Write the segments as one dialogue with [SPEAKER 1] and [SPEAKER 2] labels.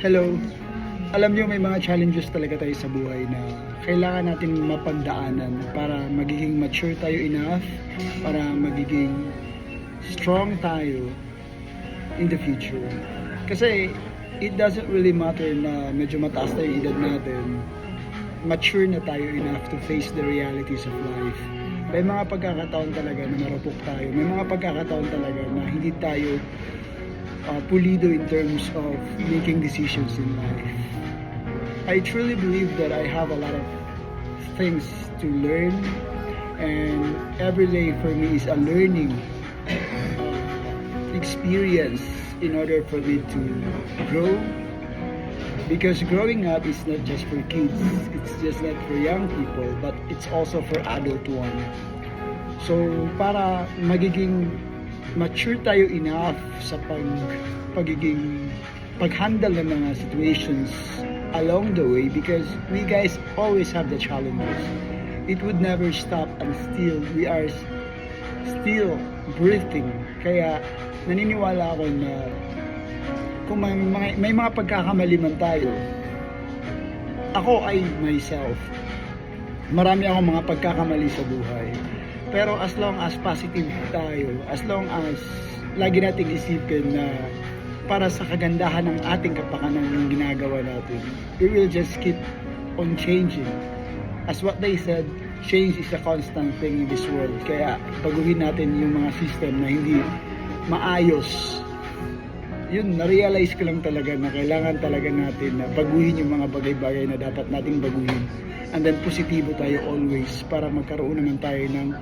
[SPEAKER 1] Hello. Alam niyo may mga challenges talaga tayo sa buhay na kailangan natin mapagdaanan para magiging mature tayo enough, para magiging strong tayo in the future. Kasi it doesn't really matter na medyo mataas tayo yung edad natin, mature na tayo enough to face the realities of life. May mga pagkakataon talaga na marupok tayo. May mga pagkakataon talaga na hindi tayo pulido in terms of making decisions in life. I truly believe that I have a lot of things to learn, and every day for me is a learning experience in order for me to grow. Because growing up is not just for kids, it's just not for young people, but it's also for adult one. So para magiging mature tayo enough sa pag-handle ng mga situations along the way, because we guys always have the challenges. It would never stop until we are still breathing. Kaya naniniwala ako na kung may mga pagkakamali man tayo, ako ay myself, marami akong mga pagkakamali sa buhay. Pero as long as positive tayo, as long as lagi nating isipin na para sa kagandahan ng ating kapakanan yung ginagawa natin, we will just keep on changing. As what they said, change is a constant thing in this world. Kaya baguhin natin yung mga system na hindi maayos. Yun, na-realize ko lang talaga na kailangan talaga natin na baguhin yung mga bagay-bagay na dapat nating baguhin. And then positibo tayo always para magkaroon naman tayo ng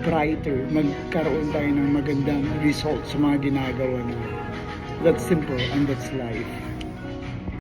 [SPEAKER 1] brighter, magkaroon tayo ng magandang result sa mga ginagawa na. That's simple and that's life.